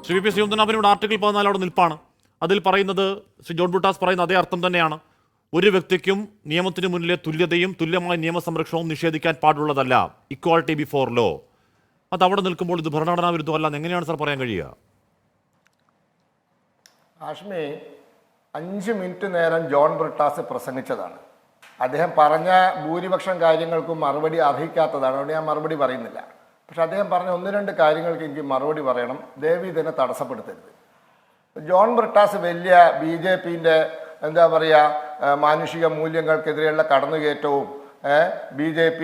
Shri P ശ്രീധരനാഭനോട് article 14 അവിടെ നിൽപ്പാണ്. അതിൽ പറയുന്നത് ശ്രീ ജോൺ ബ്രിട്ടാസ് പറയുന്ന അതേ അർത്ഥം തന്നെയാണ്. ഒരു വ്യക്തിക്കും നിയമത്തിന് മുന്നിലെ തുല്യതയും തുല്യമായ നിയമസംരക്ഷണവും നിഷേധിക്കാൻ പാടുള്ളതല്ല, ഇക്വാളിറ്റി ബിഫോർ ലോ. അത് അവിടെ നിൽക്കുമ്പോൾ ഇത് ഭരണഘടനാ വിരുദ്ധമല്ല എങ്ങനെയാണ് സാർ പറയാൻ കഴിയുക? ആഷ്മി 5 മിനിറ്റ് നേരം ജോൺ ബ്രിട്ടാസ് പ്രസംഗിച്ചതാണ്. അദ്ദേഹം പറഞ്ഞ ഭൂരിപക്ഷം കാര്യങ്ങൾക്കും മറുപടി അർഹിക്കാത്തതാണ്. അതുകൊണ്ട് ഞാൻ മറുപടി പറയുന്നില്ല. പക്ഷെ അദ്ദേഹം പറഞ്ഞ 1-2 കാര്യങ്ങൾക്ക് എനിക്ക് മറുപടി പറയണം. ദയവ് ഇതിനെ തടസ്സപ്പെടുത്തരുത്. ജോൺ ബ്രിട്ടാസ് വലിയ BJPൻ്റെ എന്താ പറയുക മാനുഷിക മൂല്യങ്ങൾക്കെതിരെയുള്ള കടന്നുകയറ്റവും BJP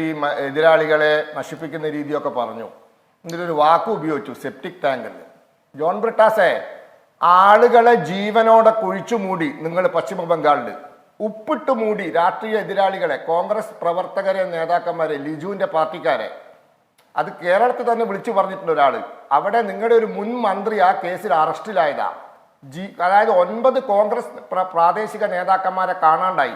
എതിരാളികളെ നശിപ്പിക്കുന്ന രീതിയൊക്കെ പറഞ്ഞു. ഇതിലൊരു വാക്ക് ഉപയോഗിച്ചു, സെപ്റ്റിക് ടാങ്ക്. ജോൺ ബ്രിട്ടാസെ, ആളുകളെ ജീവനോടെ കുഴിച്ചു മൂടി നിങ്ങൾ പശ്ചിമ ബംഗാളിൽ ഉപ്പിട്ട് മൂടി രാഷ്ട്രീയ എതിരാളികളെ, കോൺഗ്രസ് പ്രവർത്തകരെ, നേതാക്കന്മാരെ, ലിജുവിൻ്റെ പാർട്ടിക്കാരെ. അത് കേരളത്തിൽ തന്നെ വിളിച്ചു പറഞ്ഞിട്ടുണ്ട് ഒരാൾ. അവിടെ നിങ്ങളുടെ ഒരു മുൻ മന്ത്രി ആ കേസിൽ അറസ്റ്റിലായതാ. അതായത് 9 കോൺഗ്രസ് പ്രാദേശിക നേതാക്കന്മാരെ കാണാണ്ടായി.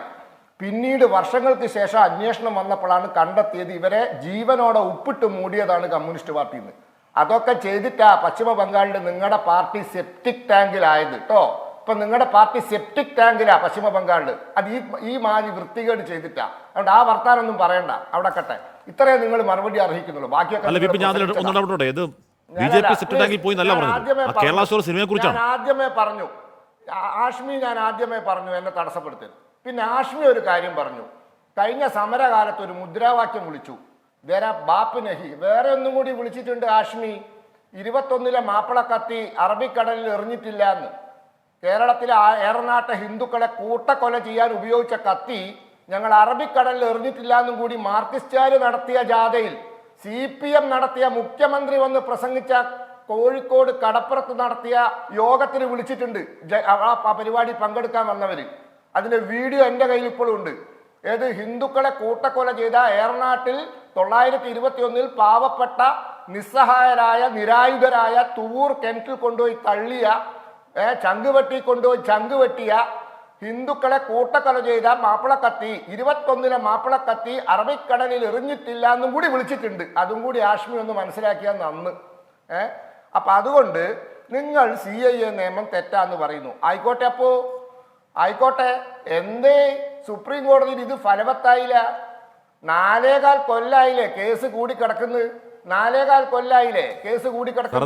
പിന്നീട് വർഷങ്ങൾക്ക് ശേഷം അന്വേഷണം വന്നപ്പോഴാണ് കണ്ടെത്തിയത് ഇവരെ ജീവനോടെ ഉപ്പിട്ട് മൂടിയതാണ് കമ്മ്യൂണിസ്റ്റ് പാർട്ടിയിൽ നിന്ന്. അതൊക്കെ ചെയ്തിട്ടാ പശ്ചിമ ബംഗാളിൽ നിങ്ങളുടെ പാർട്ടി സെപ്റ്റിക് ടാങ്കിലായത് കേട്ടോ. ഇപ്പൊ നിങ്ങളുടെ പാർട്ടി സെപ്റ്റിക് ടാങ്കിലാ പശ്ചിമ ബംഗാളിൽ. അത് ഈ മാതിരി വൃത്തികേട് ചെയ്തിട്ടാ. അതുകൊണ്ട് ആ വർത്താനൊന്നും പറയണ്ട, അവിടെ കട്ടെ. ഇത്രയും നിങ്ങൾ മറുപടി അർഹിക്കുന്നുള്ളൂ. ബാക്കിയൊക്കെ ആദ്യമേ പറഞ്ഞു ആഷ്മി, ഞാൻ ആദ്യമേ പറഞ്ഞു എന്നെ തടസ്സപ്പെടുത്തരുത്. പിന്നെ ആഷ്മി ഒരു കാര്യം പറഞ്ഞു. കഴിഞ്ഞ സമരകാലത്ത് ഒരു മുദ്രാവാക്യം വിളിച്ചു, വേറെ ബാപ്പ് നഹി. വേറെ ഒന്നും കൂടി വിളിച്ചിട്ടുണ്ട് ആഷ്മി. 21 മാപ്പിളക്കത്തി അറബിക്കടലിൽ എറിഞ്ഞിട്ടില്ല എന്ന്. കേരളത്തിലെ ഏറനാട്ട ഹിന്ദുക്കളെ കൂട്ടക്കൊല ചെയ്യാൻ ഉപയോഗിച്ച കത്തി ഞങ്ങൾ അറബിക്കടലിൽ എറിഞ്ഞിട്ടില്ല എന്നും കൂടി മാർക്സിസ്റ്റുകാർ നടത്തിയ ജാഥയിൽ CPM നടത്തിയ മുഖ്യമന്ത്രി വന്ന് പ്രസംഗിച്ച കോഴിക്കോട് കടപ്പുറത്ത് നടത്തിയ യോഗത്തിന് വിളിച്ചിട്ടുണ്ട് ആ പരിപാടി പങ്കെടുക്കാൻ വന്നവര്. അതിന്റെ വീഡിയോ എൻ്റെ കയ്യിൽ ഇപ്പോഴും ഉണ്ട്. ഏത് ഹിന്ദുക്കളെ കൂട്ടക്കൊല ചെയ്ത ഏറനാട്ടിൽ 921 പാവപ്പെട്ട നിസ്സഹായരായ നിരായുധരായ തുവൂർ കിണറ്റിൽ കൊണ്ടുപോയി തള്ളിയ ചങ്കുവെട്ടി കൊണ്ടുപോയി ചങ്കുവെട്ടിയ ഹിന്ദുക്കളെ കൂട്ടക്കൊല ചെയ്ത മാപ്പിളക്കത്തി 21 മാപ്പിളക്കത്തി അറബിക്കടലിൽ എറിഞ്ഞിട്ടില്ല എന്നും കൂടി വിളിച്ചിട്ടുണ്ട്. അതും കൂടി ആഷ്മി ഒന്ന് മനസ്സിലാക്കിയാൽ നന്ന്. അപ്പൊ അതുകൊണ്ട് നിങ്ങൾ CIA നിയമം തെറ്റാന്ന് പറയുന്നു. ആയിക്കോട്ടെ, അപ്പോ ആയിക്കോട്ടെ. എന്തേ സുപ്രീം കോടതിയിൽ ഇത് ഫലവത്തായില്ല? 4.25 കൊല്ലായില്ലേ കേസ് കൂടി കിടക്കുന്നത്? 4.25 കൊല്ലായില്ലേ കേസ് കൂടി കിടക്കുന്നത്?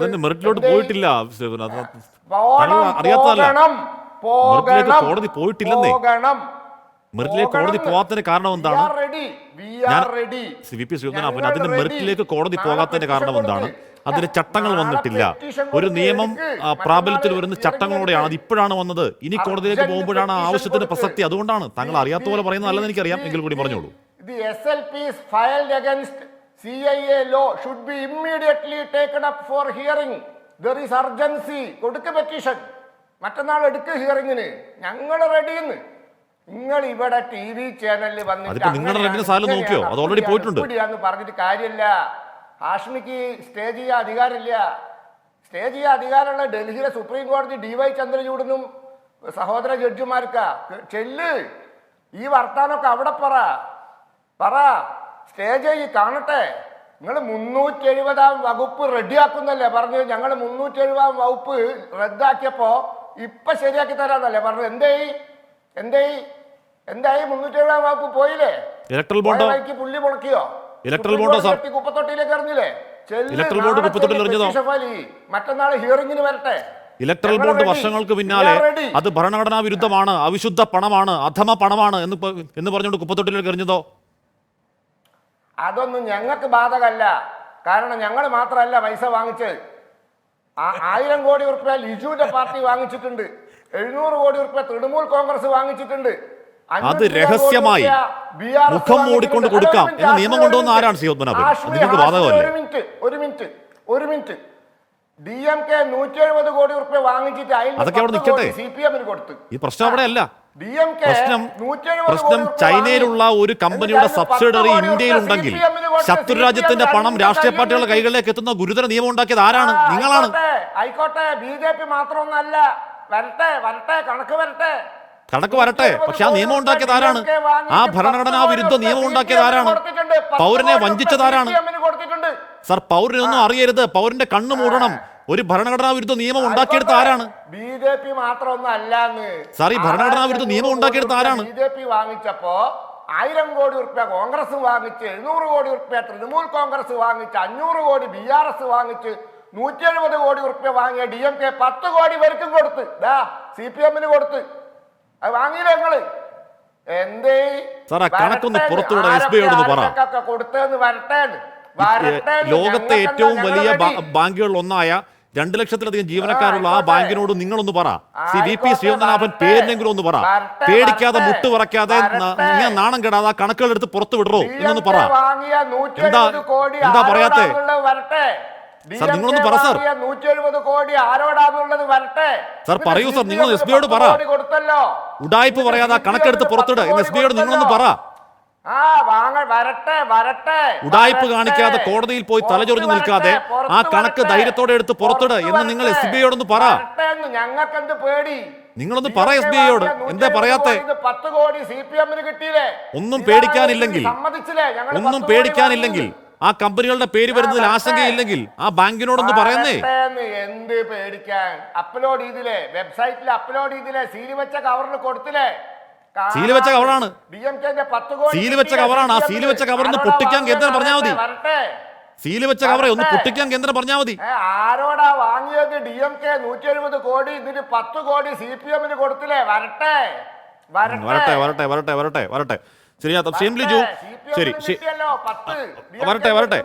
കോടതി പോയിട്ടില്ലെന്നേ. കോടതി പോകാത്തതിന്റെ കാരണം എന്താണ്? അതിന്റെ മെറിറ്റിലേക്ക് കോടതി പോകാത്തതിന്റെ കാരണം എന്താണ്? അതിന് ചട്ടങ്ങൾ വന്നിട്ടില്ല. ഒരു നിയമം പ്രാബല്യത്തിൽ വരുന്ന ചട്ടങ്ങളോടെയാണ്. അത് ഇപ്പോഴാണ് വന്നത്. ഇനി കോടതിയിലേക്ക് പോകുമ്പോഴാണ് ആവശ്യത്തിന് പ്രസക്തി. അതുകൊണ്ടാണ് താങ്കൾ അറിയാത്ത പോലെ പറയുന്നതല്ലെന്ന് എനിക്കറിയാം. എങ്കിൽ കൂടി പറഞ്ഞോളൂ. SLPs filed against CIA law should be immediately taken up for hearing. There is urgency. കൊടുക്ക് പെറ്റീഷൻ, മറ്റന്നാൾ എടുക്കുക ഹിയറിങ്ങിന്. ഞങ്ങൾ റെഡിന്ന്. നിങ്ങൾ ഇവിടെ TV ചാനലിൽ വന്നിട്ട് പറഞ്ഞിട്ട് കാര്യമില്ല. ഹാഷ്മിക്ക് സ്റ്റേ ചെയ്യാൻ അധികാരമില്ല. സ്റ്റേ ചെയ്യാൻ അധികാരമുള്ള ഡൽഹിയിലെ സുപ്രീം കോടതി DY ചന്ദ്രചൂഡിനും സഹോദര ജഡ്ജിമാർക്കാ. ചെല്ല്, ഈ വർത്താനൊക്കെ അവിടെ പറ സ്റ്റേ ചെയ്യ്, കാണട്ടെ. നിങ്ങൾ 370-ാം വകുപ്പ് റെഡിയാക്കുന്നല്ലേ പറഞ്ഞത്? ഞങ്ങൾ 370-ാം വകുപ്പ് റദ്ദാക്കിയപ്പോ ഇപ്പൊ ശരിയാക്കി തരാന്നല്ലേ പറഞ്ഞു. എന്തായി 370-ാം വകുപ്പ് പോയില്ലേ? ഇലക്ട്രൽ ബോണ്ട് പുള്ളി മുളക്കിയോ? Electoral bond കുപ്പത്തൊട്ടിയിലേക്ക് എറിഞ്ഞില്ലേ? മറ്റന്നാൾ ഹിയറിംഗിന് വരട്ടെ. ഇലക്ട്രൽ ബോണ്ട് വർഷങ്ങൾക്ക് പിന്നാലെ അത് ഭരണഘടനാ വിരുദ്ധമാണ്, അവിശുദ്ധ പണമാണ്, അധമ പണമാണ് എന്ന് പറഞ്ഞുകൊണ്ട് കുപ്പത്തൊട്ടിലേക്ക് എറിഞ്ഞതോ? അതൊന്നും ഞങ്ങൾക്ക് ബാധകമല്ല. കാരണം ഞങ്ങൾ മാത്രമല്ല പൈസ വാങ്ങിച്ചത്. 1000 കോടി ഉറുപ്പ്യ ലിജുവിന്റെ പാർട്ടി വാങ്ങിച്ചിട്ടുണ്ട്. 700 കോടി ഉറുപ്പ്യ തൃണമൂൽ കോൺഗ്രസ് വാങ്ങിച്ചിട്ടുണ്ട്. അത് രഹസ്യമായി മുഖം മൂടിക്കൊണ്ട് കൊടുക്കാം എന്ന നിയമം കൊണ്ടുവന്ന ആരാണ് ശ്രീധരനാഭൻ? നിങ്ങൾക്ക് ബാധകമല്ലേ? ഒരു മിനിറ്റ്. DMK 170 കോടി ഉറുപ്പ്യ വാങ്ങിച്ചിട്ട് അതൊക്കെ അവിടെ നിൽക്കട്ടെ. CPM-ന് കൊടുത്തു. ഈ പ്രശ്നം അവിടെ അല്ല. പ്രശ്നം ചൈനയിലുള്ള ഒരു കമ്പനിയുടെ സബ്സിഡറി ഇന്ത്യയിലുണ്ടെങ്കിൽ ശത്രുരാജ്യത്തിന്റെ പണം രാഷ്ട്രീയ പാർട്ടികളുടെ കൈകളിലേക്ക് എത്തുന്ന ഗുരുതര നിയമം ഉണ്ടാക്കിയത് ആരാണ്? നിങ്ങളാണ്. ആയിക്കോട്ടെ, BJP മാത്രമൊന്നല്ല. വരട്ടെ, കണക്ക് വരട്ടെ. പക്ഷെ ആ നിയമം ഉണ്ടാക്കിയത് ആരാണ്? ആ ഭരണഘടനാ വിരുദ്ധ നിയമം ഉണ്ടാക്കിയത് ആരാണ്? പൗരനെ വഞ്ചിച്ചത് ആരാണ്? സർ, പൗരനൊന്നും അറിയരുത്. പൗരന്റെ കണ്ണു മൂടണം. ഒരു ഭരണഘടനാ വിരുദ്ധ നിയമം ഉണ്ടാക്കിയെടുത്ത ആരാണ്? BJP മാത്രമൊന്നും അല്ലാന്ന് സാർ, ഈ ഭരണഘടനാ വിരുദ്ധ നിയമം ഉണ്ടാക്കിയെടുത്ത ആരാണ്? BJP വാങ്ങിച്ചപ്പോ 1000 കോടി റുപ്യ കോൺഗ്രസ് വാങ്ങിച്ച്, 700 കോടി റുപ്യ തൃണമൂൽ കോൺഗ്രസ് വാങ്ങിച്ച്, 500 കോടി BRS വാങ്ങിച്ച്, 170 കോടി റുപ്യ വാങ്ങിയ DMK 10 കോടി പേർക്കും കൊടുത്ത്, CPM കൊടുത്ത്. അത് വാങ്ങിയില്ല നിങ്ങള്? എന്തേ കണക്കൊന്ന് പുറത്തുവിടാൻ SBI യോടൊന്ന് പറ. കൊടുത്തെന്ന് വരട്ടെ. ലോകത്തെ ഏറ്റവും വലിയ ബാങ്കുകളിൽ ഒന്നായ 2 ലക്ഷത്തിലധികം ജീവനക്കാരുള്ള ആ ബാങ്കിനോട് നിങ്ങളൊന്ന് പറ. VP ശ്രീധരനാഭൻ പേരിനെങ്കിലും ഒന്ന് പറ. പേടിക്കാതെ മുട്ട് പറക്കാതെ ഇങ്ങനെ നാണം കെടാതെ കണക്കുകൾ എടുത്ത് പുറത്തു വിടറോ എന്നൊന്ന് പറ. എന്താ പറയാത്തെ? സാർ, നിങ്ങളൊന്ന് പറ സാർ. 170 കോടി ആരോടാന്നുള്ളത് വരട്ടെ. സാർ പറയൂ സാർ, നിങ്ങൾ SBI യോട് പറ. ഉടായ്പ പറയാതെ കണക്കെടുത്ത് പുറത്തിട് എന്ന് SBI യോട് നിങ്ങളൊന്ന് പറ. ഉടായ്പ കാണിക്കാതെ കോടതിയിൽ പോയി തലചൊറിഞ്ഞു നിൽക്കാതെ ആ കണക്ക് ധൈര്യത്തോടെ എടുത്ത് പുറത്തിട് എന്ന് നിങ്ങൾ SBI യോടൊന്ന് പറ. ഞങ്ങൾക്ക് എന്ത് പേടി? നിങ്ങളൊന്ന് പറ SBI യോട്. എന്താ പറയാത്തെ? 10 കോടി CPM കിട്ടിയില്ലേ? ഒന്നും പേടിക്കാനില്ലെങ്കിൽ ആ കമ്പനികളുടെ പേര് വരുന്നതിൽ ആശങ്കയില്ലെങ്കിൽ ആ ബാങ്കിനോടൊന്ന് പറയുന്നേ. എന്ത് പേടിക്കാൻ? അപ്ലോഡ് ചെയ്തില്ലേ, വെബ്സൈറ്റിൽ അപ്ലോഡ് ചെയ്തില്ലേ, സീൽ വെച്ച കവറിൽ കൊടുത്തില്ലേ? സീൽ വെച്ച കവറാണ്. സീൽ വെച്ച കവറാണ്. ആ സീൽ വെച്ച കവറിന്ന് പൊട്ടിക്കാൻ കേന്ദ്രം പറഞ്ഞാൽ മതി. സീൽ വെച്ച കവറെ ഒന്ന് പൊട്ടിക്കാൻ കേന്ദ്രം പറഞ്ഞാൽ മതി. ആരോടാ വാങ്ങിയത്? DMK 170 കോടി, ഇതിന് 10 കോടി CPM കൊടുത്തില്ലേ? വരട്ടെ. ശരി, ലിജു. ശരി, വരട്ടെ.